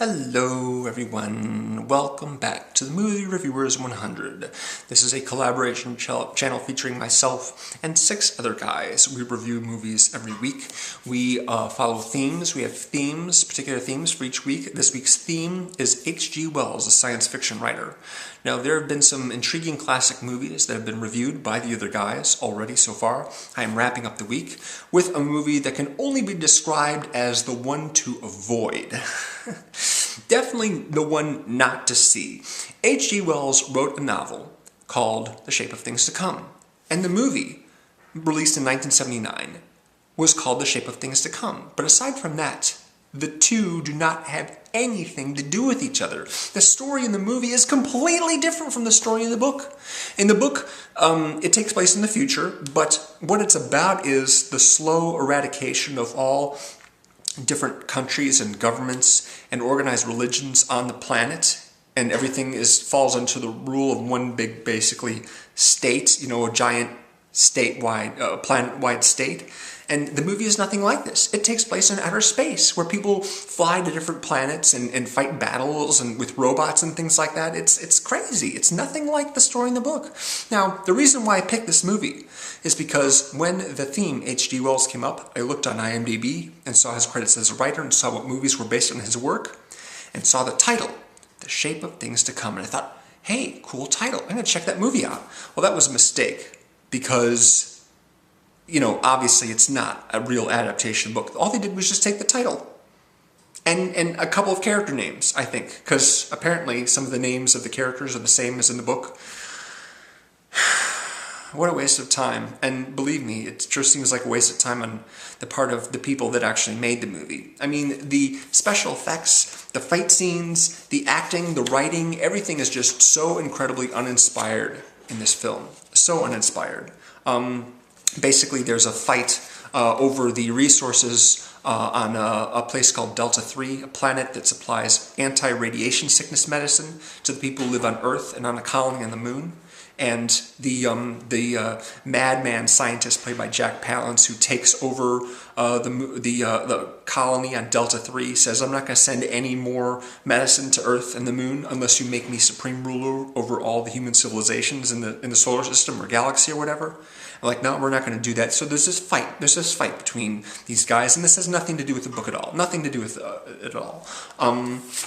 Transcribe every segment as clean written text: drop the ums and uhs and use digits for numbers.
Hello everyone, welcome back to the Movie Reviewers 100. This is a collaboration channel featuring myself and 6 other guys. We review movies every week. We follow themes. We have themes, particular themes for each week. This week's theme is H.G. Wells, a science fiction writer. Now there have been some intriguing classic movies that have been reviewed by the other guys already so far. I am wrapping up the week with a movie that can only be described as the one to avoid. Definitely the one not to see. H.G. Wells wrote a novel called The Shape of Things to Come, and the movie, released in 1979, was called The Shape of Things to Come. But aside from that, the two do not have anything to do with each other. The story in the movie is completely different from the story in the book. In the book, it takes place in the future, but what it's about is the slow eradication of all different countries and governments and organized religions on the planet, and everything falls under the rule of one big, basically, state, a giant statewide, planet-wide state. And the movie is nothing like this. It takes place in outer space, where people fly to different planets and fight battles and with robots and things like that. It's crazy. It's nothing like the story in the book. Now, the reason why I picked this movie is because when the theme H.G. Wells came up, I looked on IMDb and saw his credits as a writer and saw what movies were based on his work and saw the title, The Shape of Things to Come. And I thought, hey, cool title. I'm going to check that movie out. Well, that was a mistake because obviously it's not a real adaptation book. All they did was just take the title and a couple of character names, I think, because apparently some of the names of the characters are the same as in the book. What a waste of time. And believe me, it sure seems like a waste of time on the part of the people that actually made the movie. I mean, the special effects, the fight scenes, the acting, the writing, everything is just so incredibly uninspired in this film. So uninspired. Basically, there's a fight over the resources on a place called Delta 3, a planet that supplies anti-radiation sickness medicine to the people who live on Earth and on a colony on the moon. And the madman scientist played by Jack Palance, who takes over the colony on Delta 3, says, I'm not going to send any more medicine to Earth and the moon unless you make me supreme ruler over all the human civilizations in the solar system or galaxy or whatever. I'm like, no, we're not going to do that. So there's this fight. There's this fight between these guys, and this has nothing to do with the book at all. Nothing to do with it at all.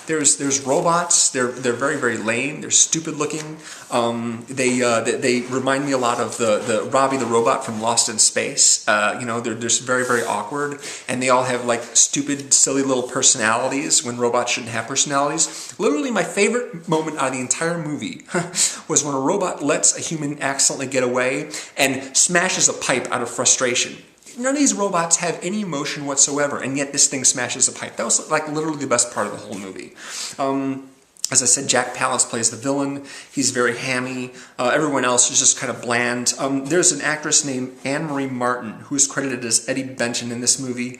There's robots. They're very, very lame. They're stupid looking. They remind me a lot of the Robbie the Robot from Lost in Space. They're just very, very awkward, and they all have like stupid, silly little personalities when robots shouldn't have personalities. Literally, my favorite moment out of the entire movie was when a robot lets a human accidentally get away and smashes a pipe out of frustration. None of these robots have any emotion whatsoever, and yet this thing smashes a pipe. That was like literally the best part of the whole movie. As I said, Jack Palance plays the villain. He's very hammy. Everyone else is just kind of bland. There's an actress named Anne-Marie Martin who is credited as Eddie Benton in this movie.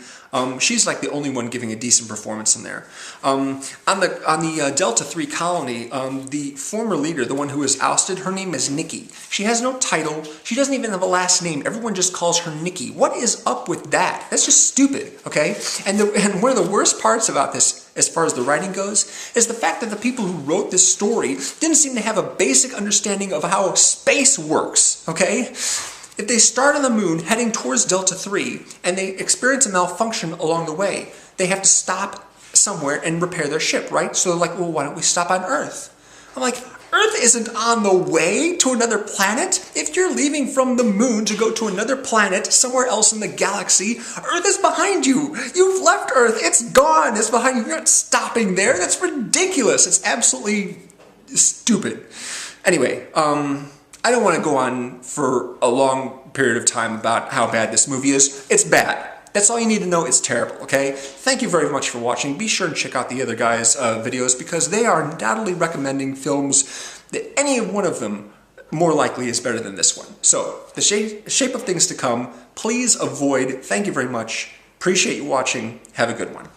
She's like the only one giving a decent performance in there. On the Delta 3 colony, the former leader, the one who was ousted, her name is Nikki. She has no title. She doesn't even have a last name. Everyone just calls her Nikki. What is up with that? That's just stupid, okay? And one of the worst parts about this, as far as the writing goes, is the fact that the people who wrote this story didn't seem to have a basic understanding of how space works, okay? If they start on the moon heading towards Delta 3 and they experience a malfunction along the way, they have to stop somewhere and repair their ship, right? So they're like, well, why don't we stop on Earth? I'm like, Earth isn't on the way to another planet. If you're leaving from the moon to go to another planet somewhere else in the galaxy, Earth is behind you. You've left Earth. It's gone. It's behind you. You're not stopping there. That's ridiculous. It's absolutely stupid. Anyway, I don't want to go on for a long period of time about how bad this movie is. It's bad. That's all you need to know. It's terrible, okay? Thank you very much for watching. Be sure to check out the other guys' videos because they are undoubtedly recommending films that any one of them more likely is better than this one. So, The Shape of Things to Come, please avoid. Thank you very much. Appreciate you watching. Have a good one.